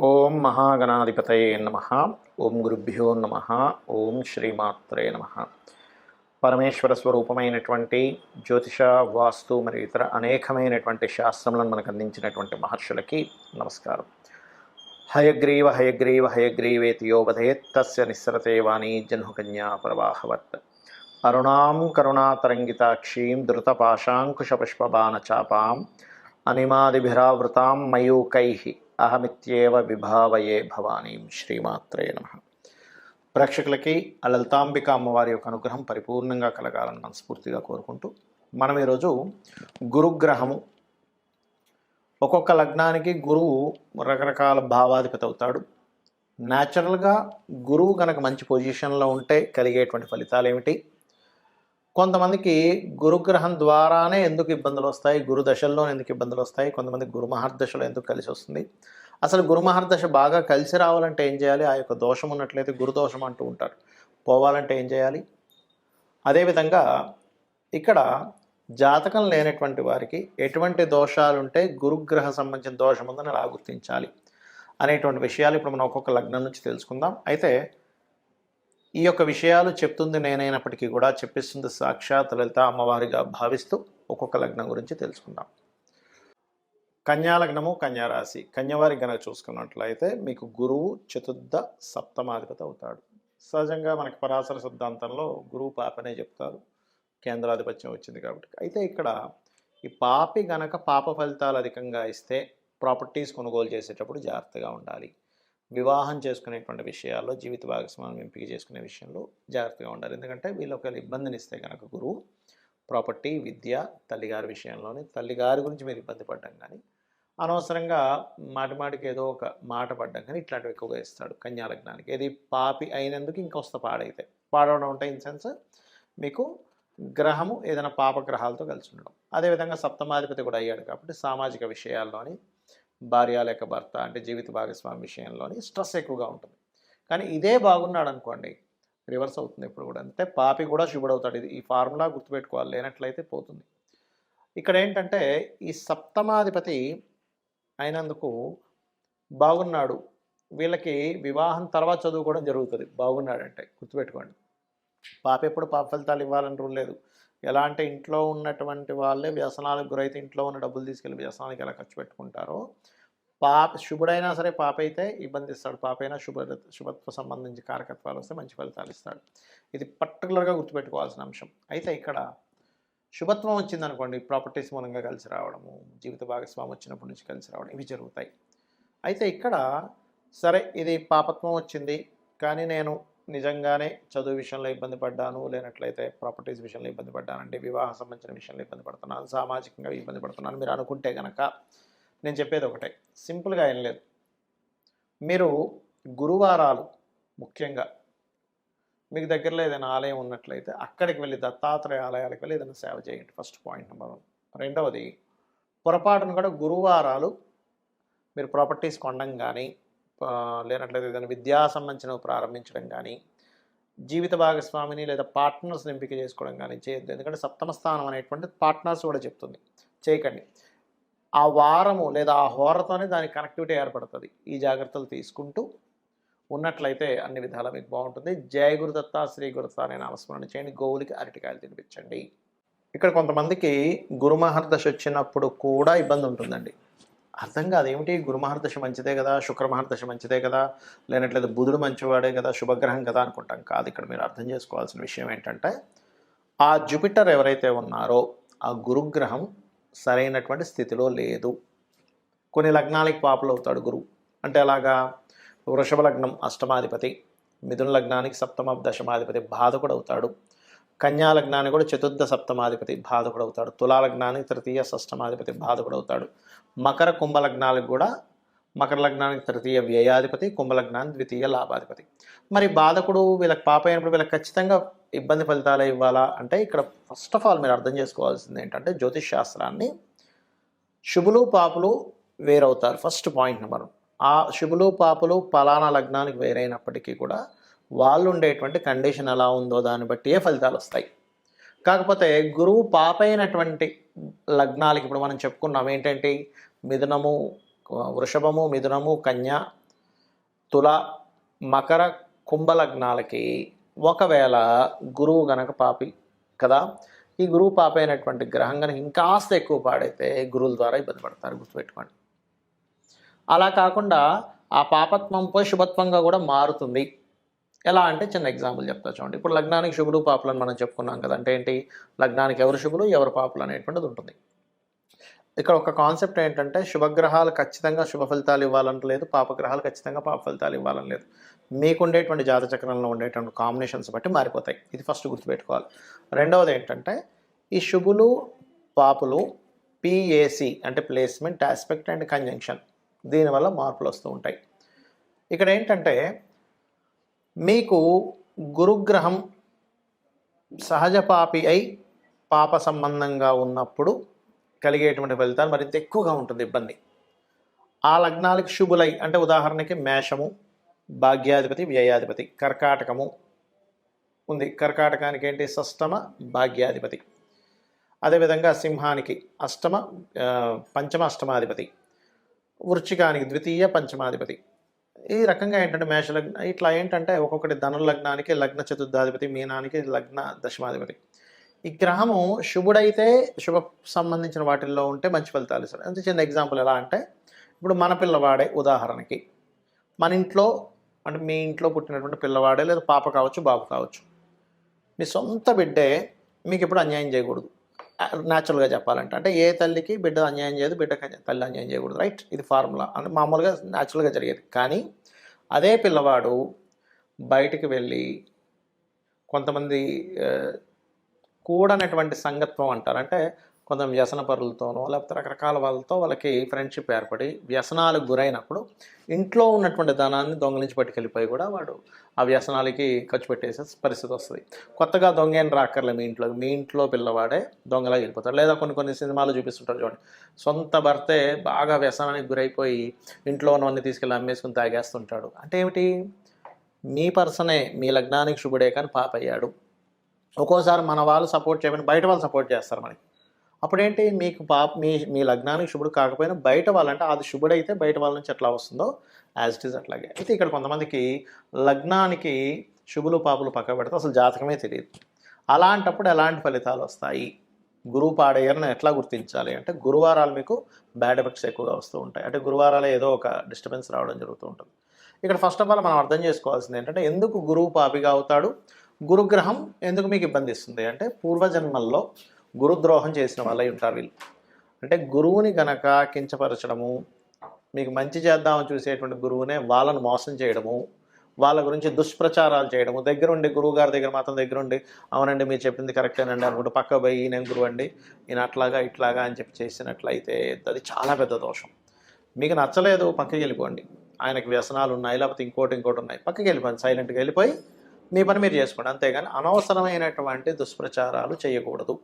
ఓం మహాగణాధిపతయే నమః. ఓం గురుభ్యో నమః. ఓం శ్రీమాత్రే నమః. పరమేశ్వర స్వరూపమైనటువంటి జ్యోతిష, వాస్తు మరియు ఇతర అనేకమైనటువంటి శాస్త్రములను మనకు అందించినటువంటి మహర్షులకి నమస్కారం. హయగ్రీవ హయగ్రీవ హయగ్రీవేతి యోవధేత్ తస్య నిస్సరతే వాణీ జహ్నుకన్యా ప్రవాహవత్. అరుణాం కరుణాతరంగితాక్షీం ధృతపాశాంకుశపుష్పబాణచాపాం అనిమాదిభిరావృతాం మయూకైః అహమిత్యేవ విభావయే భవానీం. శ్రీమాత్రే నమః. ప్రేక్షకులకి ఆ లలితాంబిక అమ్మవారి యొక్క అనుగ్రహం పరిపూర్ణంగా కలగాలని మనస్ఫూర్తిగా కోరుకుంటూ మనం ఈరోజు గురుగ్రహము, ఒక్కొక్క లగ్నానికి గురువు రకరకాల భావాధిపతి అవుతాడు. న్యాచురల్గా గురువు కనుక మంచి పొజిషన్లో ఉంటే కలిగేటువంటి ఫలితాలు ఏమిటి, కొంతమందికి గురుగ్రహం ద్వారానే ఎందుకు ఇబ్బందులు వస్తాయి, గురు దశల్లో ఎందుకు ఇబ్బందులు వస్తాయి, కొంతమంది గురు మహర్దశలో ఎందుకు కలిసి వస్తుంది, అసలు గురు మహర్దశ బాగా కలిసి రావాలంటే ఏం చేయాలి, ఆ యొక్క దోషం ఉన్నట్లయితే గురుదోషం అంటూ ఉంటారు, పోవాలంటే ఏం చేయాలి, అదేవిధంగా ఇక్కడ జాతకం లేనటువంటి వారికి ఎటువంటి దోషాలుంటే గురుగ్రహ సంబంధించిన దోషం ఉందని ఎలా గుర్తించాలి అనేటువంటి విషయాలు ఇప్పుడు మనం ఒక్కొక్క లగ్నం నుంచి తెలుసుకుందాం. అయితే ఈ యొక్క విషయాలు చెప్తుంది నేనైనప్పటికీ కూడా చెప్పిస్తుంది సాక్షాత్ లలిత అమ్మవారిగా భావిస్తూ ఒక్కొక్క లగ్నం గురించి తెలుసుకుందాం. కన్యా లగ్నము, కన్యారాశి. కన్యవారి గనక చూసుకున్నట్లయితే మీకు గురువు చతుర్థ సప్తమాధిపతి అవుతాడు. సహజంగా మనకి పరాశర సిద్ధాంతంలో గురువు పాపనే చెప్తారు, కేంద్రాధిపత్యం వచ్చింది కాబట్టి. అయితే ఇక్కడ ఈ పాపి గనక పాప ఫలితాలు అధికంగా ఇస్తే ప్రాపర్టీస్ కొనుగోలు చేసేటప్పుడు జాగ్రత్తగా ఉండాలి. వివాహం చేసుకునేటువంటి విషయాల్లో, జీవిత భాగస్వామ్యం ఎంపిక చేసుకునే విషయంలో జాగ్రత్తగా ఉండాలి. ఎందుకంటే వీళ్ళు ఒకవేళ ఇబ్బందిని ఇస్తే కనుక గురువు ప్రాపర్టీ, విద్య, తల్లిగారి విషయంలోని తల్లిగారి గురించి మీరు ఇబ్బంది పడ్డం కానీ, అనవసరంగా మాటిమాటికి ఏదో ఒక మాట పడ్డం కానీ ఇట్లాంటివి ఎక్కువగా ఇస్తాడు కన్యా లగ్నానికి. ఏది పాపి అయినందుకు ఇంకొస్త పాడైతే పాడవడం ఉంటాయి. ఇన్ సెన్స్ మీకు గ్రహము ఏదైనా పాపగ్రహాలతో కలిసి ఉండడం. అదేవిధంగా సప్తమాధిపతి కూడా అయ్యాడు కాబట్టి సామాజిక విషయాల్లోని భార్య లేక భర్త అంటే జీవిత భాగస్వామి విషయంలోని స్ట్రెస్ ఎక్కువగా ఉంటుంది. కానీ ఇదే బాగున్నాడు అనుకోండి, రివర్స్ అవుతుంది ఎప్పుడు కూడా. అంటే పాపి కూడా శుభుడవుతాడు. ఇది ఈ ఫార్ములా గుర్తుపెట్టుకోవాలి, లేనట్లయితే పోతుంది. ఇక్కడ ఏంటంటే ఈ సప్తమాధిపతి అయినందుకు బాగున్నాడు, వీళ్ళకి వివాహం తర్వాత చదువుకోవడం జరుగుతుంది బాగున్నాడంటే. గుర్తుపెట్టుకోండి, పాప ఎప్పుడు పాప ఫలితాలు ఇవ్వాలని రూల్ లేదు. ఎలా అంటే ఇంట్లో ఉన్నటువంటి వాళ్ళే వ్యసనాలకు గురైతే ఇంట్లో ఉన్న డబ్బులు తీసుకెళ్ళి వ్యసనానికి ఎలా ఖర్చు పెట్టుకుంటారో, శుభుడైనా సరే పాప అయితే ఇబ్బంది ఇస్తాడు, పాప అయినా శుభత్వ సంబంధించి కారకత్వాలు వస్తే మంచి ఫలితాలు ఇస్తాడు. ఇది పర్టికులర్గా గుర్తుపెట్టుకోవాల్సిన అంశం. అయితే ఇక్కడ శుభత్వం వచ్చిందనుకోండి, ప్రాపర్టీస్ మూలంగా కలిసి రావడము, జీవిత భాగస్వామి వచ్చినప్పటి నుంచి కలిసి రావడం, ఇవి జరుగుతాయి. అయితే ఇక్కడ సరే ఇది పాపత్వం వచ్చింది, కానీ నేను నిజంగానే చదువు విషయంలో ఇబ్బంది పడ్డాను, లేనట్లయితే ప్రాపర్టీస్ విషయంలో ఇబ్బంది పడ్డానంటే, వివాహ సంబంధించిన విషయంలో ఇబ్బంది పడుతున్నాను, సామాజికంగా ఇబ్బంది పడుతున్నాను మీరు అనుకుంటే కనుక నేను చెప్పేది ఒకటే, సింపుల్గా ఏం లేదు. మీరు గురువారాలు ముఖ్యంగా మీకు దగ్గరలో ఏదైనా ఆలయం ఉన్నట్లయితే అక్కడికి వెళ్ళి దత్తాత్రేయ ఆలయాలకు వెళ్ళి ఏదైనా సేవ చేయండి. First point number 1. రెండవది, పొరపాటును కూడా గురువారాలు మీరు ప్రాపర్టీస్ కొనడం కానీ, లేనట్లయితే ఏదైనా విద్యా సంబంధించినవి ప్రారంభించడం కానీ, జీవిత భాగస్వామిని లేదా పార్ట్నర్స్ని ఎంపిక చేసుకోవడం కానీ చేయొద్దు. ఎందుకంటే సప్తమ స్థానం అనేటువంటి పార్ట్నర్స్ కూడా చెప్తుంది, చేయకండి. ఆ వారము లేదా ఆ హోరతోనే దానికి కనెక్టివిటీ ఏర్పడుతుంది. ఈ జాగ్రత్తలు తీసుకుంటూ ఉన్నట్లయితే అన్ని విధాలా మీకు బాగుంటుంది. జయ గురుదత్త, శ్రీ గురుదత్త అనే నామస్మరణ చేయండి. గోవులకి అరటికాయలు తినిపించండి. ఇక్కడ కొంతమందికి గురుమహర్దశ వచ్చినప్పుడు కూడా ఇబ్బంది ఉంటుందండి. అర్థం కాదు, ఏమిటి గురుమహర్దశ మంచిదే కదా, శుక్రమహర్దశ మంచిదే కదా, లేనట్లయితే బుధుడు మంచివాడే కదా, శుభగ్రహం కదా అనుకుంటాం. కాదు, ఇక్కడ మీరు అర్థం చేసుకోవాల్సిన విషయం ఏంటంటే ఆ జూపిటర్ ఎవరైతే ఉన్నారో ఆ గురుగ్రహం సరైనటువంటి స్థితిలో లేదు. కొన్ని లగ్నాలకి పాపులు అవుతాడు గురువు. అంటే అలాగా వృషభ లగ్నం అష్టమాధిపతి, మిథున లగ్నానికి సప్తమ దశమాధిపతి బాధకుడు అవుతాడు, కన్యా లగ్నానికి కూడా చతుర్థ సప్తమాధిపతి బాధకుడు అవుతాడు, తులా లగ్నానికి తృతీయ షష్టమాధిపతి బాధకుడు అవుతాడు, మకర కుంభ లగ్నాలకు కూడా మకర లగ్నానికి తృతీయ వ్యయాధిపతి, కుంభలగ్నానికి ద్వితీయ లాభాధిపతి. మరి బాధకుడు వీళ్ళకి పాప అయినప్పుడు వీళ్ళకి ఖచ్చితంగా ఇబ్బంది ఫలితాలు ఇవ్వాలా అంటే, ఇక్కడ ఫస్ట్ ఆఫ్ ఆల్ మీరు అర్థం చేసుకోవాల్సింది ఏంటంటే జ్యోతిష్ శాస్త్రాన్ని శుభులు పాపులు వేరవుతారు. First point number 1. ఆ శుభులు పాపులు పలానా లగ్నానికి వేరైనప్పటికీ కూడా వాళ్ళు ఉండేటువంటి కండిషన్ ఎలా ఉందో దాన్ని బట్టియే ఫలితాలు వస్తాయి. కాకపోతే గురువు పాప అయినటువంటి లగ్నాలకి ఇప్పుడు మనం చెప్పుకున్నాం ఏంటంటే మిథునము, వృషభము, మిథునము, కన్య, తుల, మకర, కుంభ లగ్నాలకి ఒకవేళ గురువు గనక పాపి కదా, ఈ గురువు పాప అయినటువంటి గ్రహం కనుక ఇంకాస్త ఎక్కువ పాడైతే గురువుల ద్వారా ఇబ్బంది పడతారు, గుర్తుపెట్టుకోండి. అలా కాకుండా ఆ పాపత్వం పోయి శుభత్వంగా కూడా మారుతుంది. ఎలా అంటే చిన్న ఎగ్జాంపుల్ చెప్తా చూడండి. ఇప్పుడు లగ్నానికి శుభుడు పాపులు అని మనం చెప్పుకున్నాం కదా. అంటే ఏంటి, లగ్నానికి ఎవరు శుభులు ఎవరు పాపులు అనేటువంటిది ఉంటుంది. ఇక్కడ ఒక కాన్సెప్ట్ ఏంటంటే శుభగ్రహాలు ఖచ్చితంగా శుభ ఫలితాలు ఇవ్వాలని లేదు, పాపగ్రహాలు ఖచ్చితంగా పాప ఫలితాలు ఇవ్వాలని లేదు. మీకు ఉండేటువంటి జాతచక్రంలో ఉండేటువంటి కాంబినేషన్స్ బట్టి మారిపోతాయి. ఇది ఫస్ట్ గుర్తుపెట్టుకోవాలి. రెండవది ఏంటంటే ఈ శుభులు పాపులు పిఏసి అంటే ప్లేస్మెంట్, ఆస్పెక్ట్ అండ్ కంజంక్షన్, దీనివల్ల మార్పులు వస్తూ ఉంటాయి. ఇక్కడ ఏంటంటే మీకు గురుగ్రహం సహజ పాపి అయి పాప సంబంధంగా ఉన్నప్పుడు కలిగేటువంటి ఫలితాలు మరింత ఎక్కువగా ఉంటుంది ఇబ్బంది. ఆ లగ్నాలకి శుభులై అంటే ఉదాహరణకి మేషము భాగ్యాధిపతి వ్యయాధిపతి, కర్కాటకము ఉంది, కర్కాటకానికి ఏంటి షష్టమ భాగ్యాధిపతి, అదేవిధంగా సింహానికి అష్టమ పంచమ అష్టమాధిపతి, వృశ్చికానికి ద్వితీయ పంచమాధిపతి. ఈ రకంగా ఏంటంటే మేషలగ్న ఇట్లా ఏంటంటే ఒక్కొక్కటి ధనుర్లగ్నానికి లగ్న చతుర్థాధిపతి, మీనానికి లగ్న దశమాధిపతి. ఈ గ్రహము శుభుడైతే శుభ సంబంధించిన వాటిల్లో ఉంటే మంచి ఫలితాలు ఇస్తారు. అంటే చిన్న ఎగ్జాంపుల్ ఎలా అంటే ఇప్పుడు మన పిల్లవాడే ఉదాహరణకి మన ఇంట్లో అంటే మీ ఇంట్లో పుట్టినటువంటి పిల్లవాడే లేదా పాప కావచ్చు బాబు కావచ్చు, మీ సొంత బిడ్డే మీకు ఎప్పుడు అన్యాయం చేయకూడదు. న్యాచురల్గా చెప్పాలంటే అంటే ఏ తల్లికి బిడ్డ అన్యాయం చేయదు, బిడ్డకి తల్లి అన్యాయం చేయకూడదు, రైట్? ఇది ఫార్ములా అంటే మామూలుగా న్యాచురల్గా జరిగేది. కానీ అదే పిల్లవాడు బయటికి వెళ్ళి కొంతమంది కూడనటువంటి సంగత్వం అంటారు, అంటే కొంత వ్యసన పరులతోనో లేకపోతే రకరకాల వాళ్ళతో వాళ్ళకి ఫ్రెండ్షిప్ ఏర్పడి వ్యసనాలకు గురైనప్పుడు ఇంట్లో ఉన్నటువంటి ధనాన్ని దొంగలించి పట్టుకెళ్ళిపోయి కూడా వాడు ఆ వ్యసనాలకి ఖర్చు పెట్టేసే పరిస్థితి వస్తుంది. కొత్తగా దొంగ ఏం రాక్కర్లే, మీ ఇంట్లో పిల్లవాడే దొంగలా వెళ్ళిపోతాడు. లేదా కొన్ని సినిమాలు చూపిస్తుంటారు చూడండి, సొంత భర్తే బాగా వ్యసనానికి గురైపోయి ఇంట్లో ఉన్నవన్నీ తీసుకెళ్ళి అమ్మేసుకుని తాగేస్తుంటాడు. అంటే ఏమిటి, మీ పర్సనే మీ లగ్నానికి శుభుడే కానీ పాప అయ్యాడు. ఒక్కోసారి మన వాళ్ళు సపోర్ట్ చేయమని బయట వాళ్ళు సపోర్ట్ చేస్తారు మనకి. అప్పుడేంటి, మీకు మీ లగ్నానికి శుభుడు కాకపోయినా బయట వాళ్ళంటే అది శుభుడైతే బయట వాళ్ళ నుంచి ఎట్లా వస్తుందో యాజ్ ఇట్ ఈజ్ అట్లాగే. అయితే ఇక్కడ కొంతమందికి లగ్నానికి శుభులు పాపులు పక్క పెడితే అసలు జాతకమే తెలియదు. అలాంటప్పుడు ఎలాంటి ఫలితాలు వస్తాయి, గురువు పాడయ్యారని ఎట్లా గుర్తించాలి అంటే గురువారాలు మీకు బ్యాడ్ ఎఫెక్ట్స్ ఎక్కువగా వస్తూ ఉంటాయి. అంటే గురువారాలు ఏదో ఒక డిస్టర్బెన్స్ రావడం జరుగుతూ ఉంటుంది. ఇక్కడ ఫస్ట్ ఆఫ్ ఆల్ మనం అర్థం చేసుకోవాల్సింది ఏంటంటే ఎందుకు గురువు పాపిగా అవుతాడు, గురుగ్రహం ఎందుకు మీకు ఇబ్బంది ఇస్తుంది అంటే పూర్వజన్మల్లో గురుద్రోహం చేసిన వాళ్ళై ఉంటారు వీళ్ళు. అంటే గురువుని గనక కించపరచడము, మీకు మంచి చేద్దామని చూసేటువంటి గురువునే వాళ్ళను మోసం చేయడము, వాళ్ళ గురించి దుష్ప్రచారాలు చేయడము, దగ్గరుండి గురువు గారి దగ్గర మాత్రం దగ్గరుండి అవునండి మీరు చెప్పింది కరెక్టేనండి అనుకుంటూ పక్క పోయి నేను గురువు అండి ఈయన అట్లాగా ఇట్లాగా అని చెప్పి చేసినట్లయితే అది చాలా పెద్ద దోషం. మీకు నచ్చలేదు పక్కకి వెళ్ళిపోండి, ఆయనకి వ్యసనాలు ఉన్నాయి లేకపోతే ఇంకోటి ఉన్నాయి, పక్కకి వెళ్ళిపోండి, సైలెంట్గా వెళ్ళిపోయి మీ పని మీరు చేసుకోండి. అంతేగాని అనవసరమైనటువంటి దుష్ప్రచారాలు చేయకూడదు.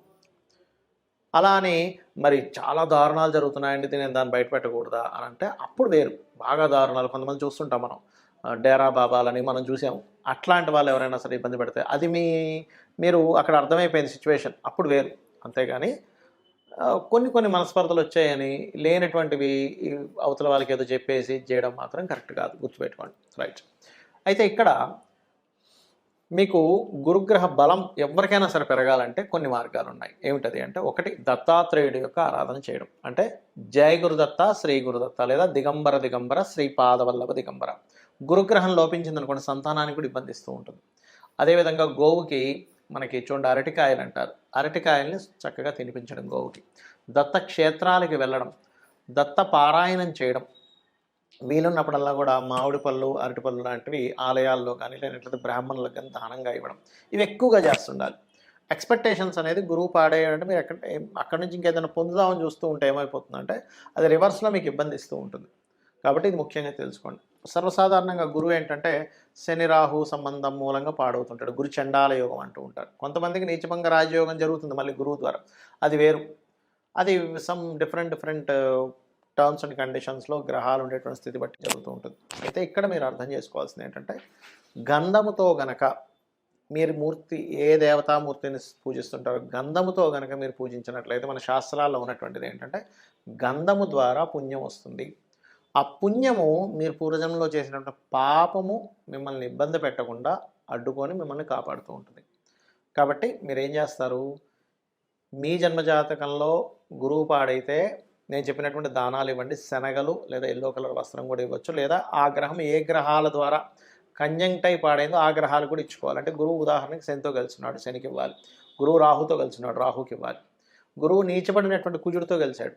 అలా అని మరి చాలా దారుణాలు జరుగుతున్నాయండి నేను దాన్ని బయట పెట్టకూడదా అని అంటే అప్పుడు వేరు. బాగా దారుణాలు కొంతమంది చూస్తుంటాం మనం, డేరా బాబాలని మనం చూసాము. అట్లాంటి వాళ్ళు ఎవరైనా సరే ఇబ్బంది పెడితే అది మీరు అక్కడ అర్థమైపోయింది సిచ్యువేషన్, అప్పుడు వేరు. అంతేగాని కొన్ని మనస్పర్ధలు వచ్చాయని లేనటువంటివి అవతల వాళ్ళకి ఏదో చెప్పేసి చేయడం మాత్రం కరెక్ట్ కాదు, గుర్తుపెట్టుకోండి, రైట్? అయితే ఇక్కడ మీకు గురుగ్రహ బలం ఎవరికైనా సరే పెరగాలంటే కొన్ని మార్గాలు ఉన్నాయి. ఏమిటది అంటే ఒకటి దత్తాత్రేయుడి యొక్క ఆరాధన చేయడం. అంటే జయ గురుదత్త శ్రీ గురుదత్త లేదా దిగంబర శ్రీపాదవల్లభ దిగంబర. గురుగ్రహం లోపించిందనుకోండి సంతానానికి కూడా ఇబ్బందిస్తూ ఉంటుంది. అదేవిధంగా గోవుకి మనకి చూడండి అరటికాయలు అంటారు, అరటికాయల్ని చక్కగా తినిపించడం గోవుకి. దత్త క్షేత్రాలకి వెళ్ళడం, దత్త పారాయణం చేయడం, వీలున్నప్పుడల్లా కూడా మామిడి పళ్ళు అరటి పళ్ళు లాంటివి ఆలయాల్లో కానీ లేనట్లయితే బ్రాహ్మణులకు కానీ దానంగా ఇవ్వడం, ఇవి ఎక్కువగా చేస్తుండాలి. ఎక్స్పెక్టేషన్స్ అనేది గురువు పాడేయంటే మీరు అక్కడి నుంచి ఇంకేదైనా పొందుదామని చూస్తూ ఉంటే ఏమైపోతుందంటే అది రివర్స్లో మీకు ఇబ్బంది ఇస్తూ ఉంటుంది. కాబట్టి ఇది ముఖ్యంగా తెలుసుకోండి. సర్వసాధారణంగా గురువు ఏంటంటే శని రాహు సంబంధం మూలంగా పాడవుతుంటాడు, గురు చండాల యోగం అంటూ ఉంటారు. కొంతమందికి నీచభంగ రాజయోగం జరుగుతుంది మళ్ళీ గురువు ద్వారా, అది వేరు. అది సమ్ డిఫరెంట్ టర్మ్స్ అండ్ కండిషన్స్లో గ్రహాలు ఉండేటువంటి స్థితి బట్టి జరుగుతూ ఉంటుంది. అయితే ఇక్కడ మీరు అర్థం చేసుకోవాల్సింది ఏంటంటే గంధముతో గనక మీరు ఏ దేవతామూర్తిని పూజిస్తుంటారో గంధముతో గనక మీరు పూజించినట్లయితే మన శాస్త్రాల్లో ఉన్నటువంటిది ఏంటంటే గంధము ద్వారా పుణ్యం వస్తుంది. ఆ పుణ్యము మీరు పూర్వజన్మలో చేసినటువంటి పాపము మిమ్మల్ని ఇబ్బంది పెట్టకుండా అడ్డుకొని మిమ్మల్ని కాపాడుతూ ఉంటుంది. కాబట్టి మీరేం చేస్తారు, మీ జన్మజాతకంలో గురువు పాడైతే నేను చెప్పినటువంటి దానాలు ఇవ్వండి. శనగలు లేదా ఎల్లో కలర్ వస్త్రం కూడా ఇవ్వచ్చు. లేదా ఆ గ్రహం ఏ గ్రహాల ద్వారా కంజంక్టై పాడైందో ఆ గ్రహాలు కూడా ఇచ్చుకోవాలి. అంటే గురువు ఉదాహరణకి శనితో కలిసినాడు, శనికి ఇవ్వాలి. గురువు రాహుతో కలిసినాడు, రాహుకి ఇవ్వాలి. గురువు నీచబడినటువంటి కుజుడితో కలిశాడు,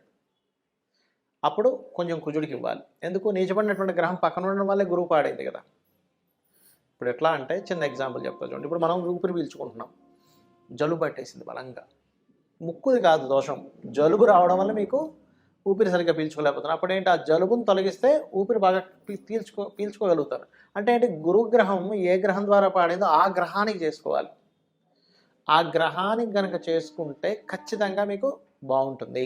అప్పుడు కొంచెం కుజుడికి ఇవ్వాలి. ఎందుకు, నీచబడినటువంటి గ్రహం పక్కన ఉండడం వల్లే గురువు పాడైంది కదా. ఇప్పుడు ఎట్లా అంటే చిన్న ఎగ్జాంపుల్ చెప్తా చూడండి. ఇప్పుడు మనం ఊపిరి పీల్చుకుంటున్నాం, జలుబు పట్టేసింది బలంగా. ముక్కుది కాదు దోషం, జలుబు రావడం వల్ల మీకు ఊపిరి సరిగ్గా పీల్చుకోలేకపోతున్నారు. అప్పుడు ఏంటి, ఆ జలుబును తొలగిస్తే ఊపిరి బాగా పీల్చుకోగలుగుతారు. అంటే ఏంటి, గురుగ్రహం ఏ గ్రహం ద్వారా పాడైందో ఆ గ్రహానికి చేసుకోవాలి. ఆ గ్రహానికి కనుక చేసుకుంటే ఖచ్చితంగా మీకు బాగుంటుంది.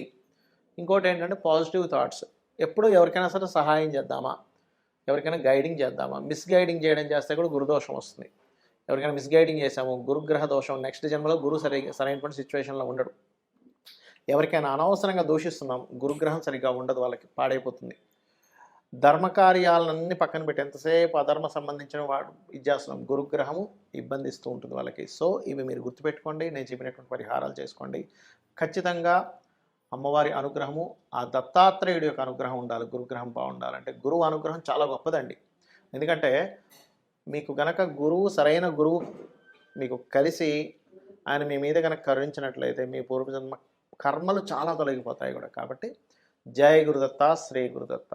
ఇంకోటి ఏంటంటే పాజిటివ్ థాట్స్. ఎప్పుడు ఎవరికైనా సరే సహాయం చేద్దామా, ఎవరికైనా గైడింగ్ చేద్దామా. మిస్గైడింగ్ చేయడం చేస్తే కూడా గురుదోషం వస్తుంది. ఎవరికైనా మిస్గైడింగ్ చేసాము, గురుగ్రహ దోషం, నెక్స్ట్ జన్మలో గురువు సరైనటువంటి సిచ్యువేషన్లో ఉండడు. ఎవరికైనా అనవసరంగా దూషిస్తున్నాం, గురుగ్రహం సరిగ్గా ఉండదు, వాళ్ళకి పాడైపోతుంది. ధర్మకార్యాలన్నీ పక్కన పెట్టి ఎంతసేపు అధర్మ సంబంధించిన వాడు ఇచ్చేస్తున్నాం, గురుగ్రహము ఇబ్బందిస్తూ ఉంటుంది వాళ్ళకి. సో ఇవి మీరు గుర్తుపెట్టుకోండి, నేను చెప్పినటువంటి పరిహారాలు చేసుకోండి. ఖచ్చితంగా అమ్మవారి అనుగ్రహము, ఆ దత్తాత్రేయుడి యొక్క అనుగ్రహం ఉండాలి. గురుగ్రహం బాగుండాలంటే గురువు అనుగ్రహం చాలా గొప్పదండి. ఎందుకంటే మీకు గనక గురువు, సరైన గురువు మీకు కలిసి ఆయన మీ మీద కనుక కరుణించినట్లయితే మీ పూర్వజన్మ కర్మలు చాలా తొలగిపోతాయి కూడా. కాబట్టి జై గురుదత్త, శ్రీ గురుదత్త.